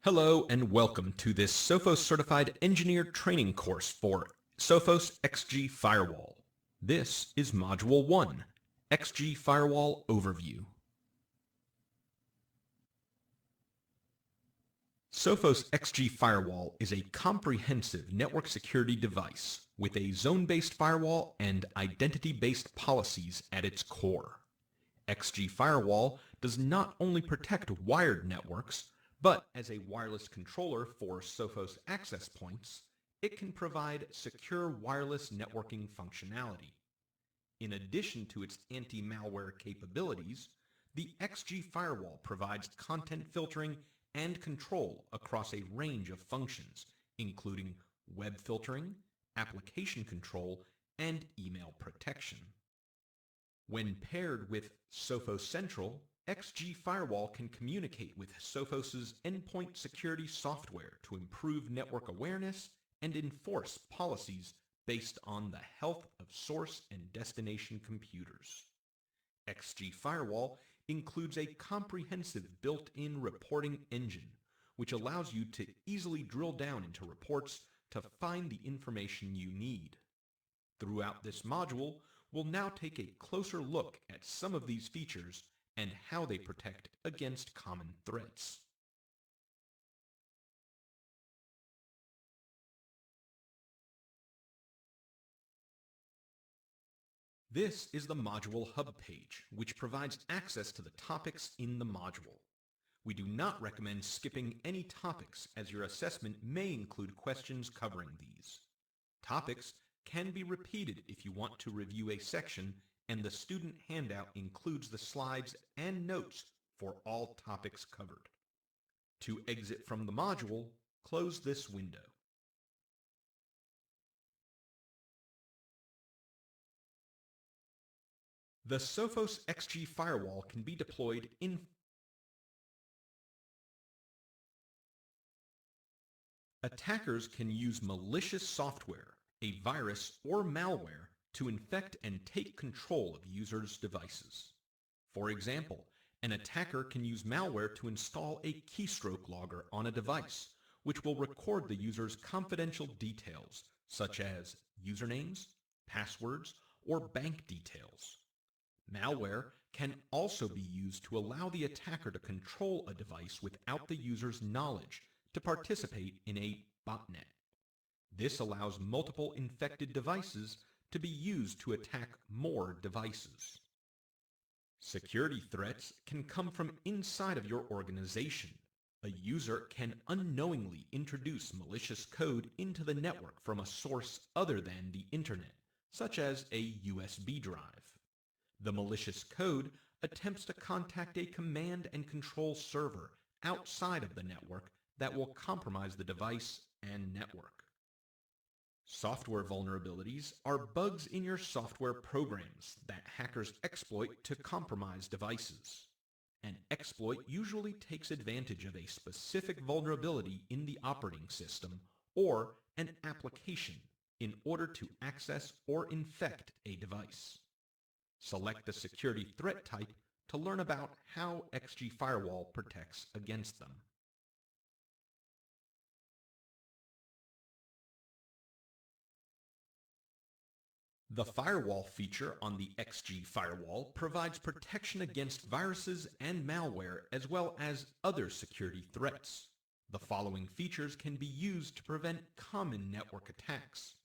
Hello and welcome to this Sophos Certified Engineer training course for Sophos XG Firewall. This is Module 1, XG Firewall Overview. Sophos XG Firewall is a comprehensive network security device with a zone-based firewall and identity-based policies at its core. XG Firewall does not only protect wired networks, but as a wireless controller for Sophos access points, it can provide secure wireless networking functionality. In addition to its anti-malware capabilities, the XG Firewall provides content filtering and control across a range of functions, including web filtering, application control, and email protection. When paired with Sophos Central, XG Firewall can communicate with Sophos's endpoint security software to improve network awareness and enforce policies based on the health of source and destination computers. XG Firewall includes a comprehensive built-in reporting engine, which allows you to easily drill down into reports to find the information you need. Throughout this module, we'll now take a closer look at some of these features and how they protect against common threats. This is the Module Hub page, which provides access to the topics in the module. We do not recommend skipping any topics, as your assessment may include questions covering these. Topics can be repeated if you want to review a section, and the student handout includes the slides and notes for all topics covered. To exit from the module, close this window. The Sophos XG Firewall can be deployed in Attackers can use malicious software, a virus, or malware to infect and take control of users' devices. For example, an attacker can use malware to install a keystroke logger on a device, which will record the user's confidential details, such as usernames, passwords, or bank details. Malware can also be used to allow the attacker to control a device without the user's knowledge to participate in a botnet. This allows multiple infected devices to be used to attack more devices. Security threats can come from inside of your organization. A user can unknowingly introduce malicious code into the network from a source other than the internet, such as a USB drive. The malicious code attempts to contact a command and control server outside of the network that will compromise the device and network. Software vulnerabilities are bugs in your software programs that hackers exploit to compromise devices. An exploit usually takes advantage of a specific vulnerability in the operating system or an application in order to access or infect a device. Select the security threat type to learn about how XG Firewall protects against them. The firewall feature on the XG Firewall provides protection against viruses and malware as well as other security threats. The following features can be used to prevent common network attacks.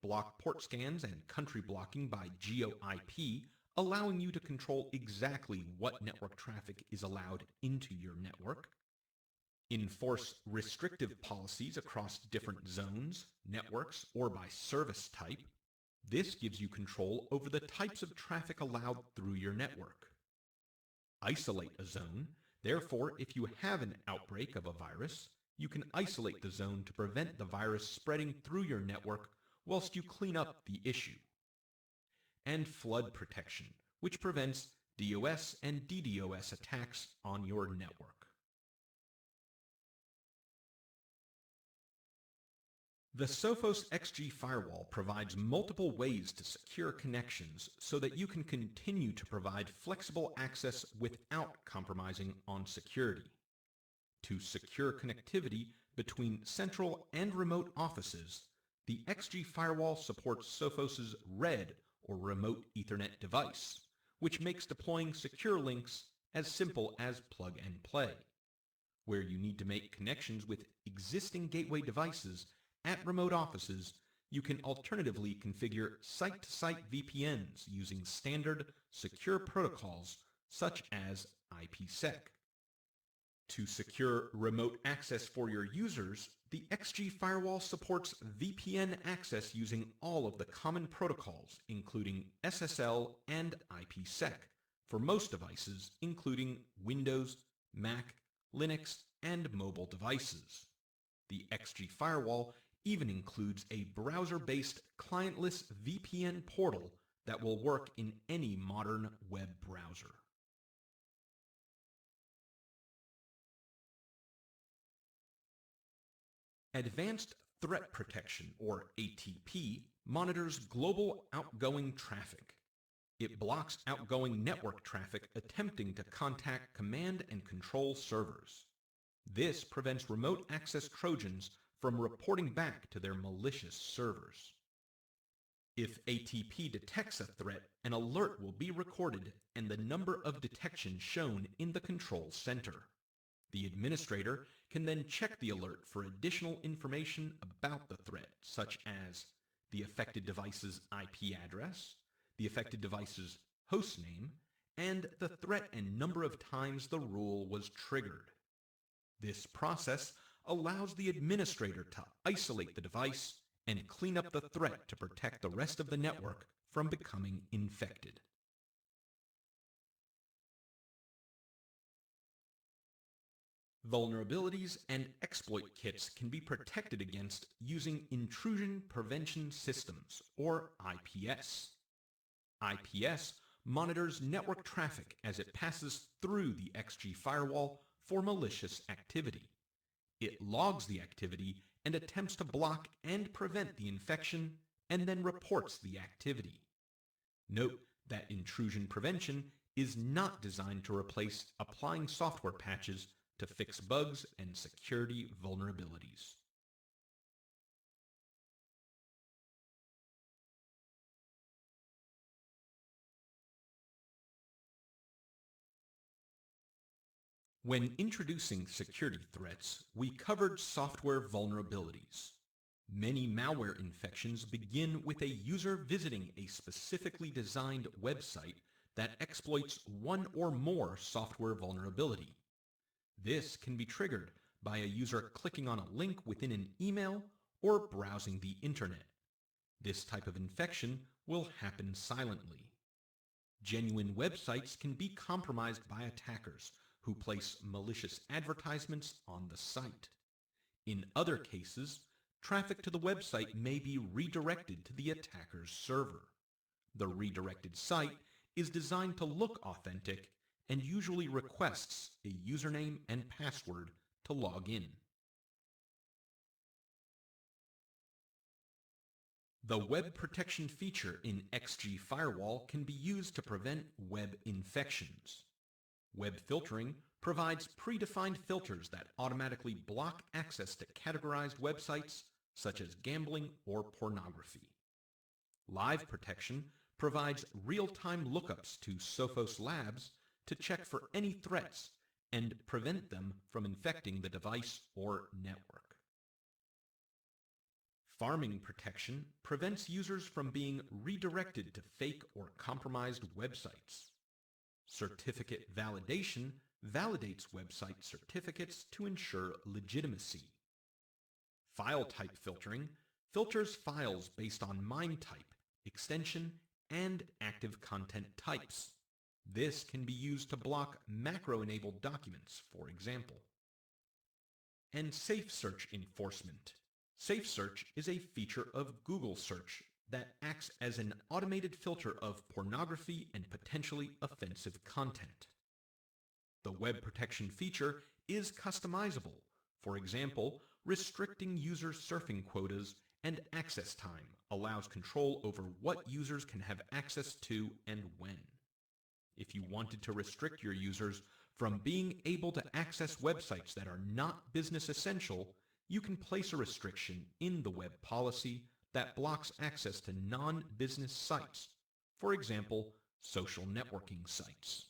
Block port scans and country blocking by geo-IP, allowing you to control exactly what network traffic is allowed into your network. Enforce restrictive policies across different zones, networks, or by service type. This gives you control over the types of traffic allowed through your network. Isolate a zone. Therefore, if you have an outbreak of a virus, you can isolate the zone to prevent the virus spreading through your network whilst you clean up the issue. And flood protection, which prevents DOS and DDoS attacks on your network. The Sophos XG Firewall provides multiple ways to secure connections so that you can continue to provide flexible access without compromising on security. To secure connectivity between central and remote offices, the XG Firewall supports Sophos's RED or Remote Ethernet device, which makes deploying secure links as simple as plug and play. Where you need to make connections with existing gateway devices at remote offices, you can alternatively configure site-to-site VPNs using standard secure protocols such as IPsec. To secure remote access for your users, the XG Firewall supports VPN access using all of the common protocols, including SSL and IPsec, for most devices, including Windows, Mac, Linux, and mobile devices. The XG Firewall even includes a browser-based clientless VPN portal that will work in any modern web browser. Advanced Threat Protection, or ATP, monitors global outgoing traffic. It blocks outgoing network traffic attempting to contact command and control servers. This prevents remote access Trojans from reporting back to their malicious servers. If ATP detects a threat, an alert will be recorded and the number of detections shown in the control center. The administrator can then check the alert for additional information about the threat, such as the affected device's IP address, the affected device's hostname, and the threat and number of times the rule was triggered. This process allows the administrator to isolate the device and clean up the threat to protect the rest of the network from becoming infected. Vulnerabilities and exploit kits can be protected against using intrusion prevention systems, or IPS. IPS monitors network traffic as it passes through the XG Firewall for malicious activity. It logs the activity and attempts to block and prevent the infection, and then reports the activity. Note that intrusion prevention is not designed to replace applying software patches to fix bugs and security vulnerabilities. When introducing security threats, we covered software vulnerabilities. Many malware infections begin with a user visiting a specifically designed website that exploits one or more software vulnerability. This can be triggered by a user clicking on a link within an email or browsing the internet. This type of infection will happen silently. Genuine websites can be compromised by attackers who place malicious advertisements on the site. In other cases, traffic to the website may be redirected to the attacker's server. The redirected site is designed to look authentic and usually requests a username and password to log in. The web protection feature in XG Firewall can be used to prevent web infections. Web filtering provides predefined filters that automatically block access to categorized websites such as gambling or pornography. Live protection provides real-time lookups to Sophos Labs to check for any threats and prevent them from infecting the device or network. Farming protection prevents users from being redirected to fake or compromised websites. Certificate validation validates website certificates to ensure legitimacy. File type filtering filters files based on MIME type, extension, and active content types. This can be used to block macro-enabled documents, for example. And safe search enforcement. Safe search is a feature of Google Search that acts as an automated filter of pornography and potentially offensive content. The web protection feature is customizable. For example, restricting user surfing quotas and access time allows control over what users can have access to and when. If you wanted to restrict your users From being able to access websites that are not business essential, you can place a restriction in the web policy that blocks access to non-business sites, for example, social networking sites.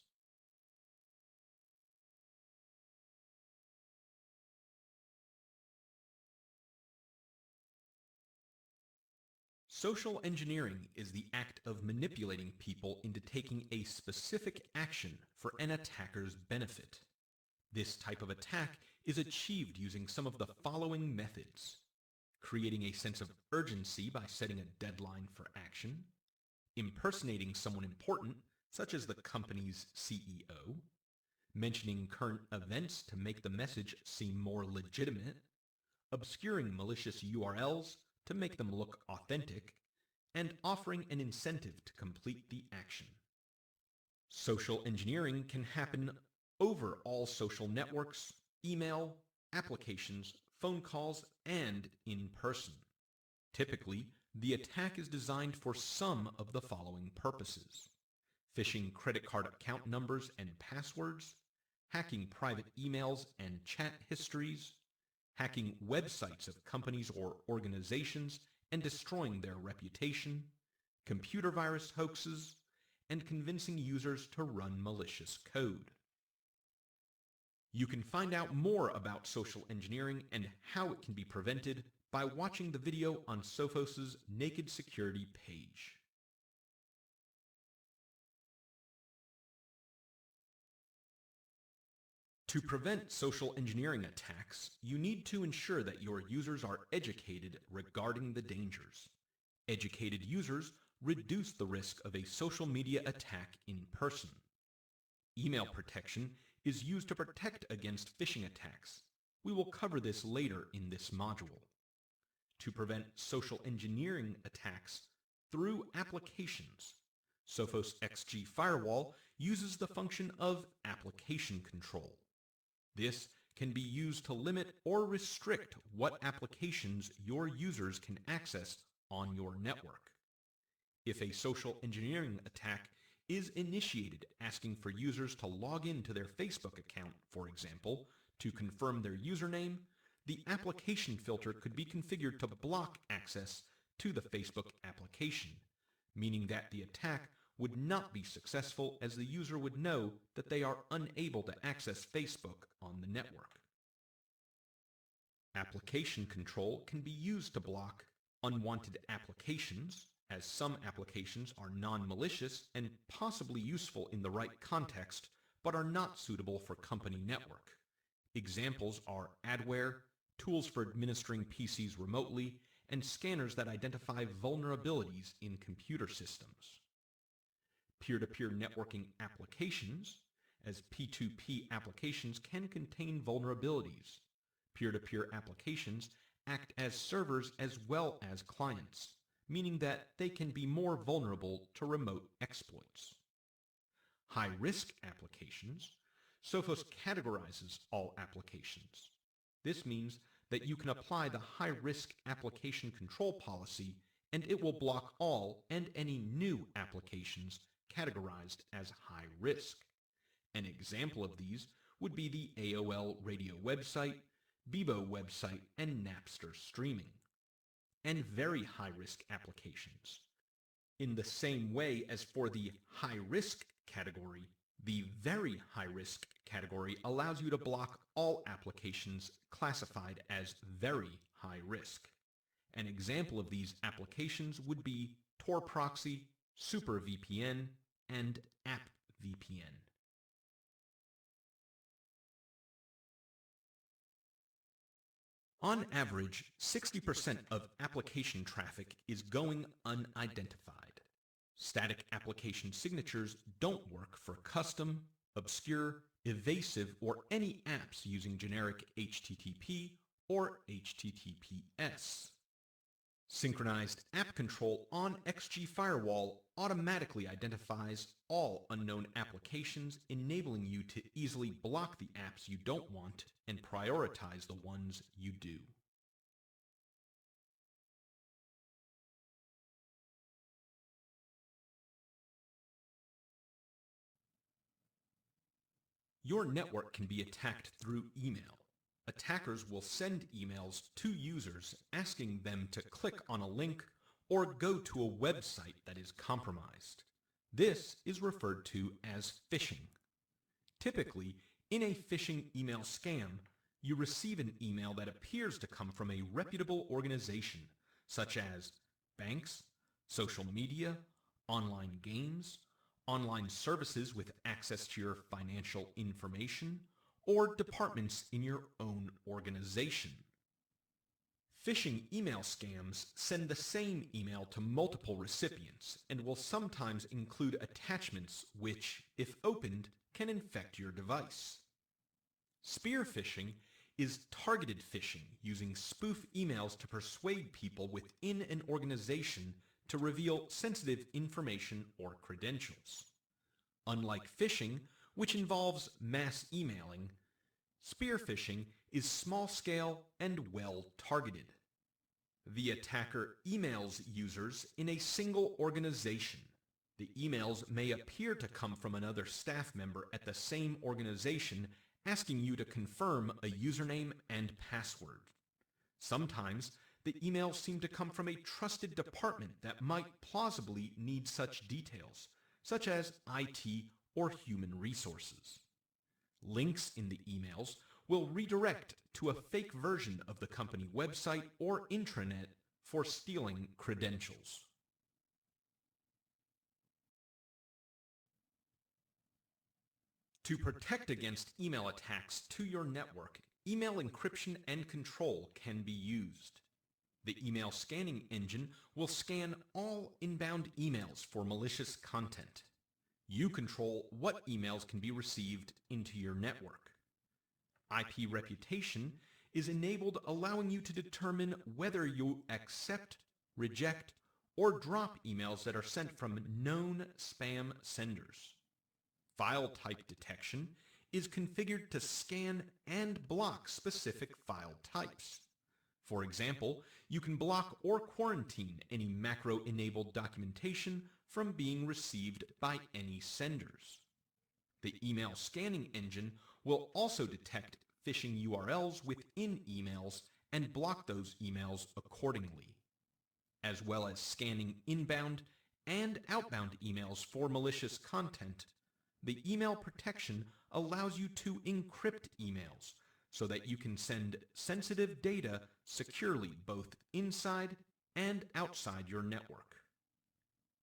Social engineering is the act of manipulating people into taking a specific action for an attacker's benefit. This type of attack is achieved using some of the following methods: creating a sense of urgency by setting a deadline for action, impersonating someone important, such as the company's CEO, mentioning current events to make the message seem more legitimate, obscuring malicious URLs to make them look authentic, and offering an incentive to complete the action. Social engineering can happen over all social networks, email, applications, phone calls, and in person. Typically, the attack is designed for some of the following purposes: phishing credit card account numbers and passwords, hacking private emails and chat histories, hacking websites of companies or organizations and destroying their reputation, computer virus hoaxes, and convincing users to run malicious code. You can find out more about social engineering and how it can be prevented by watching the video on Sophos's Naked Security page. To prevent social engineering attacks, you need to ensure that your users are educated regarding the dangers. Educated users reduce the risk of a social media attack in person. Email protection is used to protect against phishing attacks. We will cover this later in this module. To prevent social engineering attacks through applications, Sophos XG Firewall uses the function of application control. This can be used to limit or restrict what applications your users can access on your network. If a social engineering attack is initiated asking for users to log into their Facebook account, for example, to confirm their username, the application filter could be configured to block access to the Facebook application, meaning that the attack would not be successful as the user would know that they are unable to access Facebook on the network. Application control can be used to block unwanted applications, as some applications are non-malicious and possibly useful in the right context, but are not suitable for company network. Examples are adware, tools for administering PCs remotely, and scanners that identify vulnerabilities in computer systems. Peer-to-peer networking applications, as P2P applications can contain vulnerabilities. Peer-to-peer applications act as servers as well as clients, meaning that they can be more vulnerable to remote exploits. High-risk applications. Sophos categorizes all applications. This means that you can apply the high-risk application control policy and it will block all and any new applications categorized as high risk. An example of these would be the AOL radio website, Bebo website, and Napster streaming. And very high-risk applications. In the same way as for the high-risk category, the very high-risk category allows you to block all applications classified as very high risk. An example of these applications would be Tor proxy, Super VPN, and App VPN. On average, 60% of application traffic is going unidentified. Static application signatures don't work for custom, obscure, evasive, or any apps using generic HTTP or HTTPS. Synchronized app control on XG Firewall automatically identifies all unknown applications, enabling you to easily block the apps you don't want and prioritize the ones you do. Your network can be attacked through email. Attackers will send emails to users asking them to click on a link or go to a website that is compromised. This is referred to as phishing. Typically, in a phishing email scam, you receive an email that appears to come from a reputable organization, such as banks, social media, online games, online services with access to your financial information, or departments in your own organization. Phishing email scams send the same email to multiple recipients and will sometimes include attachments which, if opened, can infect your device. Spear phishing is targeted phishing using spoof emails to persuade people within an organization to reveal sensitive information or credentials. Unlike phishing, which involves mass emailing, spear phishing is small-scale and well-targeted. The attacker emails users in a single organization. The emails may appear to come from another staff member at the same organization asking you to confirm a username and password. Sometimes, the emails seem to come from a trusted department that might plausibly need such details, such as IT or human resources. Links in the emails will redirect to a fake version of the company website or intranet for stealing credentials. To protect against email attacks to your network, email encryption and control can be used. The email scanning engine will scan all inbound emails for malicious content. You control what emails can be received into your network. IP reputation is enabled, allowing you to determine whether you accept, reject, or drop emails that are sent from known spam senders. File type detection is configured to scan and block specific file types. For example, you can block or quarantine any macro-enabled documentation from being received by any senders. The email scanning engine will also detect phishing URLs within emails and block those emails accordingly, as well as scanning inbound and outbound emails for malicious content. The email protection allows you to encrypt emails so that you can send sensitive data securely both inside and outside your network.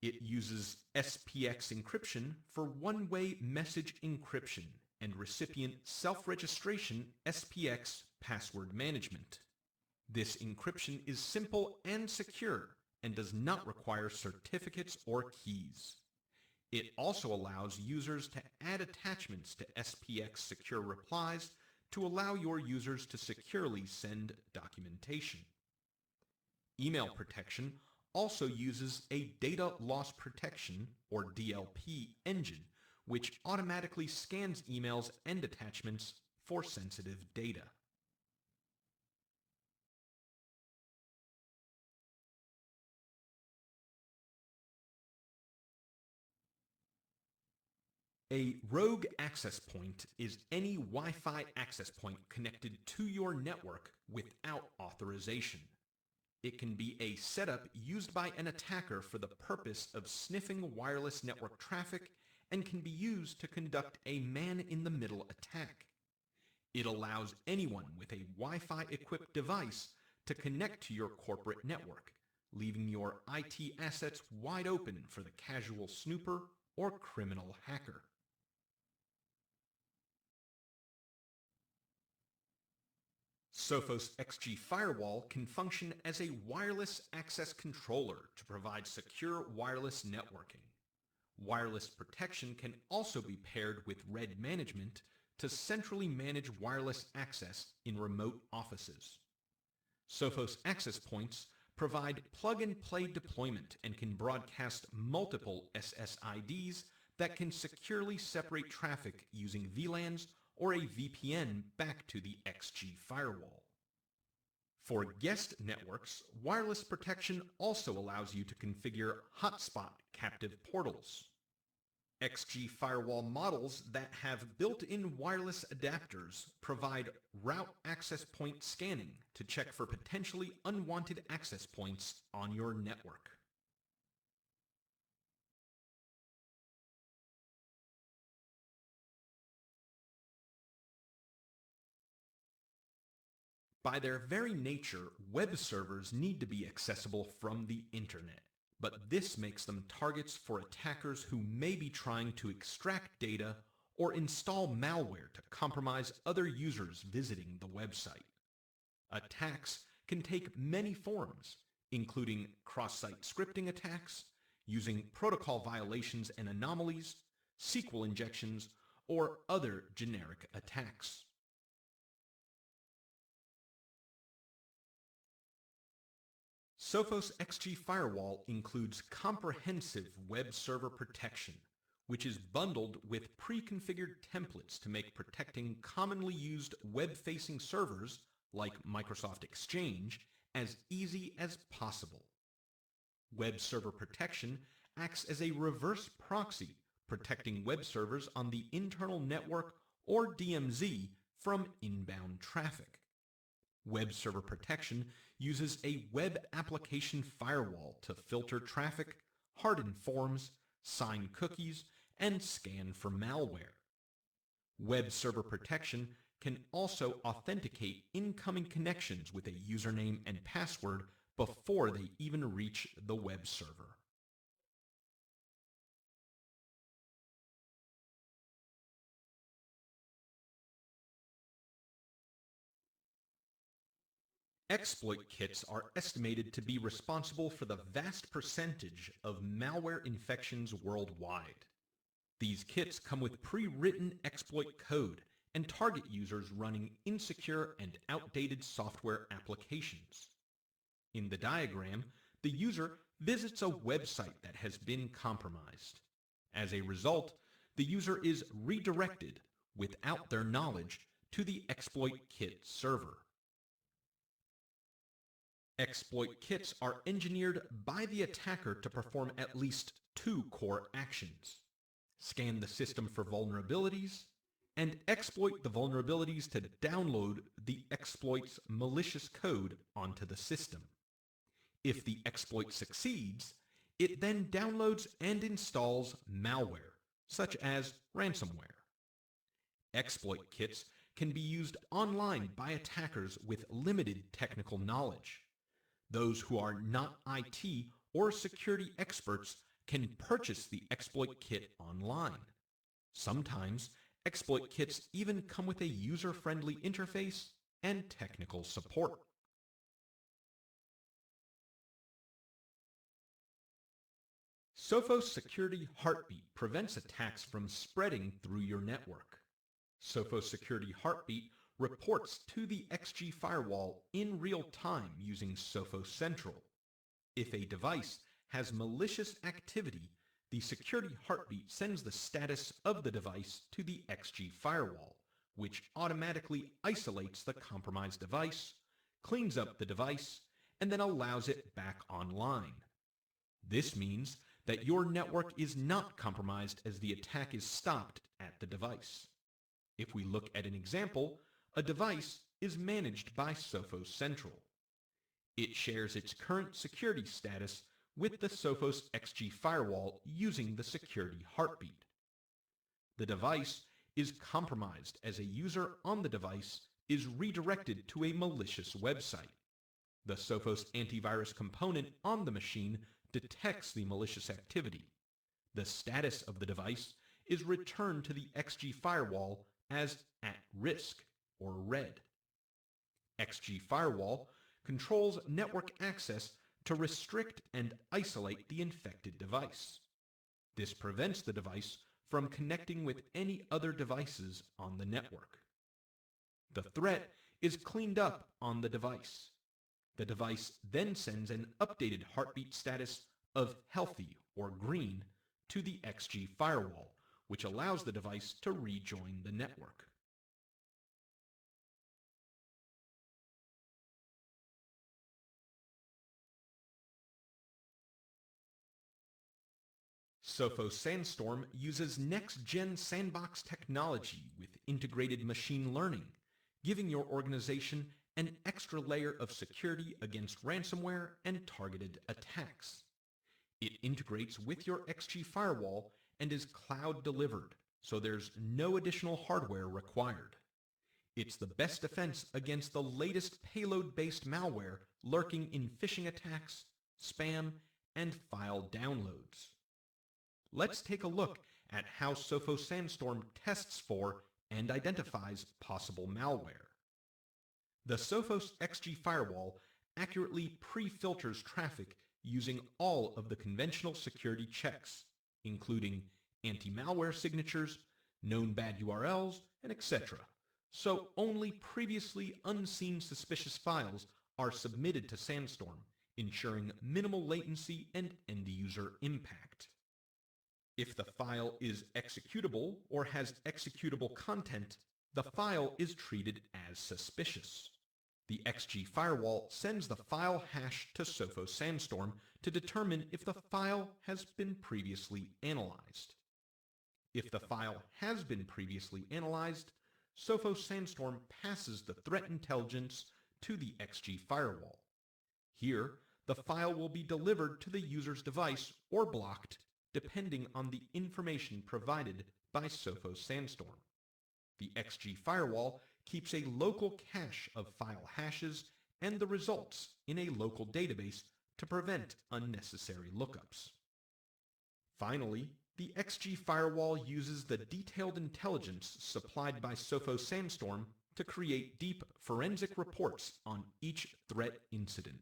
It uses SPX encryption for one-way message encryption and recipient self-registration SPX password management. This encryption is simple and secure and does not require certificates or keys. It also allows users to add attachments to SPX secure replies to allow your users to securely send documentation. Email protection also uses a data loss protection, or DLP, engine, which automatically scans emails and attachments for sensitive data. A rogue access point is any Wi-Fi access point connected to your network without authorization. It can be a setup used by an attacker for the purpose of sniffing wireless network traffic and can be used to conduct a man-in-the-middle attack. It allows anyone with a Wi-Fi equipped device to connect to your corporate network, leaving your IT assets wide open for the casual snooper or criminal hacker. Sophos XG Firewall can function as a wireless access controller to provide secure wireless networking. Wireless protection can also be paired with Red Management to centrally manage wireless access in remote offices. Sophos access points provide plug-and-play deployment and can broadcast multiple SSIDs that can securely separate traffic using VLANs or a VPN back to the XG Firewall. For guest networks, wireless protection also allows you to configure hotspot captive portals. XG Firewall models that have built-in wireless adapters provide route access point scanning to check for potentially unwanted access points on your network. By their very nature, web servers need to be accessible from the internet, but this makes them targets for attackers who may be trying to extract data or install malware to compromise other users visiting the website. Attacks can take many forms, including cross-site scripting attacks, using protocol violations and anomalies, SQL injections, or other generic attacks. Sophos XG Firewall includes comprehensive web server protection, which is bundled with pre-configured templates to make protecting commonly used web-facing servers, like Microsoft Exchange, as easy as possible. Web server protection acts as a reverse proxy, protecting web servers on the internal network or DMZ from inbound traffic. Web server protection uses a web application firewall to filter traffic, harden forms, sign cookies, and scan for malware. Web server protection can also authenticate incoming connections with a username and password before they even reach the web server. Exploit kits are estimated to be responsible for the vast percentage of malware infections worldwide. These kits come with pre-written exploit code and target users running insecure and outdated software applications. In the diagram, the user visits a website that has been compromised. As a result, the user is redirected, without their knowledge, to the exploit kit server. Exploit kits are engineered by the attacker to perform at least two core actions: scan the system for vulnerabilities, and exploit the vulnerabilities to download the exploit's malicious code onto the system. If the exploit succeeds, it then downloads and installs malware, such as ransomware. Exploit kits can be used online by attackers with limited technical knowledge. Those who are not IT or security experts can purchase the exploit kit online. Sometimes, exploit kits even come with a user-friendly interface and technical support. Sophos Security Heartbeat prevents attacks from spreading through your network. Sophos Security Heartbeat reports to the XG Firewall in real time using Sophos Central. If a device has malicious activity, the Security Heartbeat sends the status of the device to the XG Firewall, which automatically isolates the compromised device, cleans up the device, and then allows it back online. This means that your network is not compromised as the attack is stopped at the device. If we look at an example, a device is managed by Sophos Central. It shares its current security status with the Sophos XG Firewall using the Security Heartbeat. The device is compromised as a user on the device is redirected to a malicious website. The Sophos antivirus component on the machine detects the malicious activity. The status of the device is returned to the XG Firewall as at risk or red. XG Firewall controls network access to restrict and isolate the infected device. This prevents the device from connecting with any other devices on the network. The threat is cleaned up on the device. The device then sends an updated heartbeat status of healthy or green to the XG Firewall, which allows the device to rejoin the network. Sophos Sandstorm uses next-gen sandbox technology with integrated machine learning, giving your organization an extra layer of security against ransomware and targeted attacks. It integrates with your XG Firewall and is cloud delivered, so there's no additional hardware required. It's the best defense against the latest payload-based malware lurking in phishing attacks, spam, and file downloads. Let's take a look at how Sophos Sandstorm tests for and identifies possible malware. The Sophos XG Firewall accurately pre-filters traffic using all of the conventional security checks, including anti-malware signatures, known bad URLs, and etc. So only previously unseen suspicious files are submitted to Sandstorm, ensuring minimal latency and end-user impact. If the file is executable or has executable content, the file is treated as suspicious. The XG Firewall sends the file hash to Sophos Sandstorm to determine if the file has been previously analyzed. If the file has been previously analyzed, Sophos Sandstorm passes the threat intelligence to the XG Firewall. Here, the file will be delivered to the user's device or blocked, depending on the information provided by Sophos Sandstorm. The XG Firewall keeps a local cache of file hashes and the results in a local database to prevent unnecessary lookups. Finally, the XG Firewall uses the detailed intelligence supplied by Sophos Sandstorm to create deep forensic reports on each threat incident.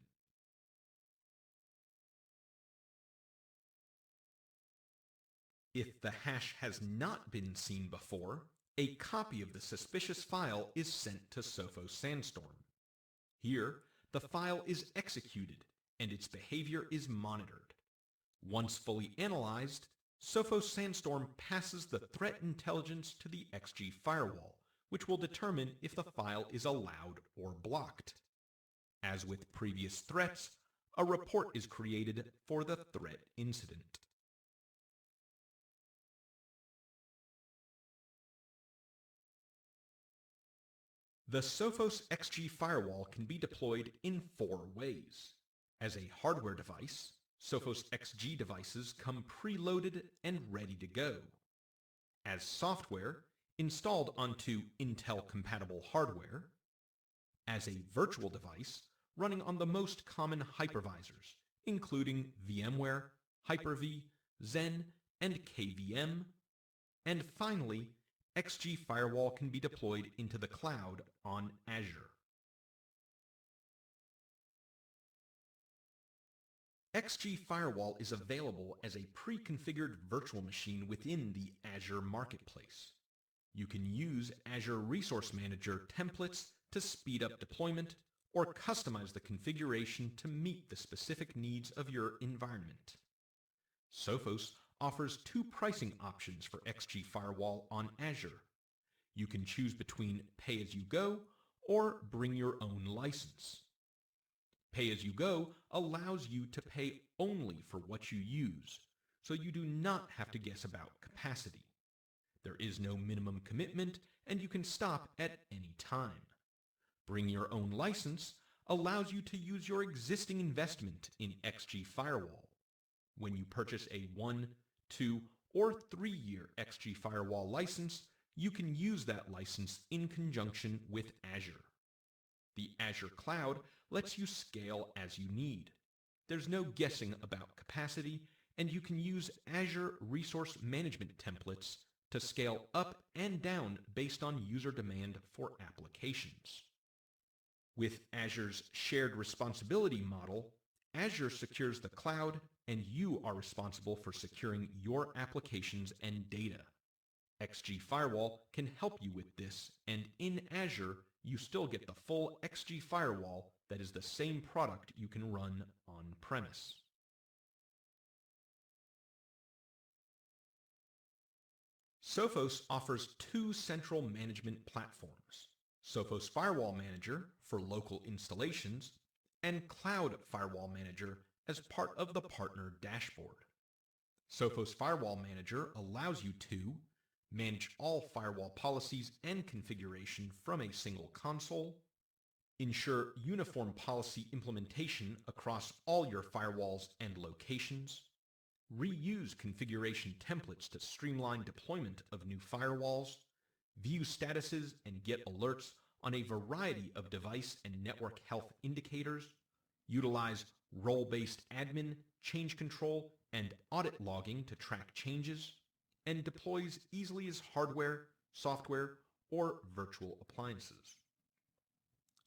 If the hash has not been seen before, a copy of the suspicious file is sent to Sophos Sandstorm. Here, the file is executed and its behavior is monitored. Once fully analyzed, Sophos Sandstorm passes the threat intelligence to the XG Firewall, which will determine if the file is allowed or blocked. As with previous threats, a report is created for the threat incident. The Sophos XG Firewall can be deployed in 4 ways. As a hardware device, Sophos XG devices come preloaded and ready to go. As software, installed onto Intel-compatible hardware. As a virtual device, running on the most common hypervisors, including VMware, Hyper-V, Xen, and KVM. And finally, XG Firewall can be deployed into the cloud on Azure. XG Firewall is available as a pre-configured virtual machine within the Azure Marketplace. You can use Azure Resource Manager templates to speed up deployment or customize the configuration to meet the specific needs of your environment. Sophos offers 2 pricing options for XG Firewall on Azure. You can choose between pay-as-you-go or bring your own license. Pay-as-you-go allows you to pay only for what you use, so you do not have to guess about capacity. There is no minimum commitment, and you can stop at any time. Bring your own license allows you to use your existing investment in XG Firewall. When you purchase a 1, 2, or 3-year XG Firewall license, you can use that license in conjunction with Azure. The Azure Cloud lets you scale as you need. There's no guessing about capacity, and you can use Azure Resource Management templates to scale up and down based on user demand for applications. With Azure's shared responsibility model, Azure secures the cloud, and you are responsible for securing your applications and data. XG Firewall can help you with this, and in Azure, you still get the full XG Firewall that is the same product you can run on-premise. Sophos offers 2 central management platforms, Sophos Firewall Manager for local installations, and Cloud Firewall Manager as part of the partner dashboard. Sophos Firewall Manager allows you to manage all firewall policies and configuration from a single console, ensure uniform policy implementation across all your firewalls and locations, reuse configuration templates to streamline deployment of new firewalls, view statuses and get alerts on a variety of device and network health indicators, utilize role-based admin, change control, and audit logging to track changes, and deploys easily as hardware, software, or virtual appliances.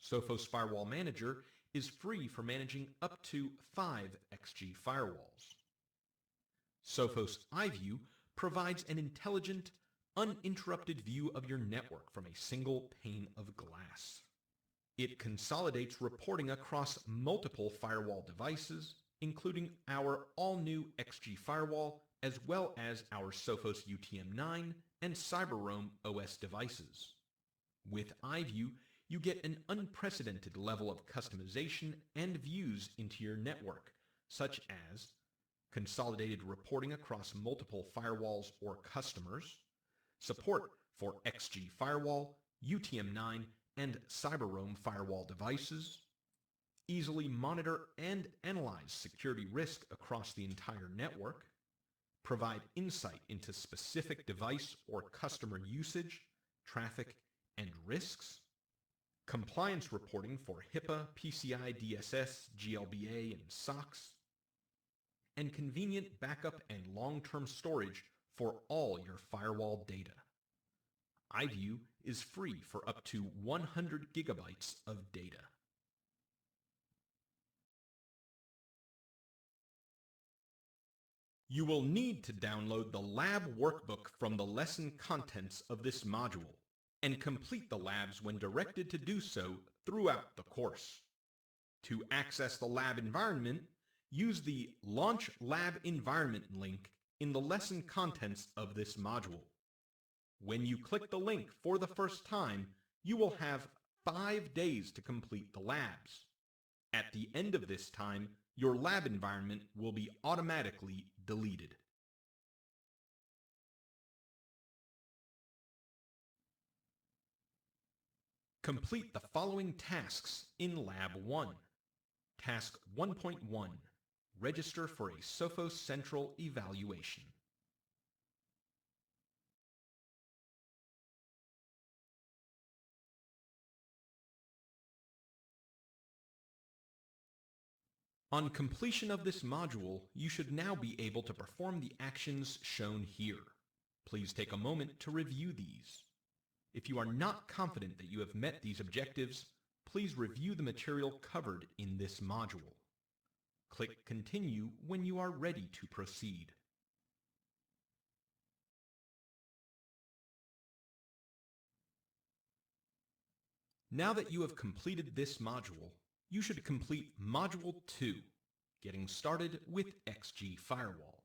Sophos Firewall Manager is free for managing up to 5 XG firewalls. Sophos iView provides an intelligent, uninterrupted view of your network from a single pane of glass. It consolidates reporting across multiple firewall devices, including our all-new XG Firewall, as well as our Sophos UTM-9 and CyberRoam OS devices. With iView, you get an unprecedented level of customization and views into your network, such as consolidated reporting across multiple firewalls or customers, support for XG Firewall, UTM-9, and CyberRoam firewall devices, easily monitor and analyze security risk across the entire network, provide insight into specific device or customer usage, traffic, and risks, compliance reporting for HIPAA, PCI DSS, GLBA, and SOX, and convenient backup and long-term storage for all your firewall data. iView is free for up to 100 gigabytes of data. You will need to download the lab workbook from the lesson contents of this module and complete the labs when directed to do so throughout the course. To access the lab environment, use the Launch Lab Environment link in the lesson contents of this module. When you click the link for the first time, you will have 5 days to complete the labs. At the end of this time, your lab environment will be automatically deleted. Complete the following tasks in Lab 1. Task 1.1. Register for a Sophos Central evaluation. On completion of this module, you should now be able to perform the actions shown here. Please take a moment to review these. If you are not confident that you have met these objectives, please review the material covered in this module. Click Continue when you are ready to proceed. Now that you have completed this module, you should complete Module 2, Getting Started with XG Firewall.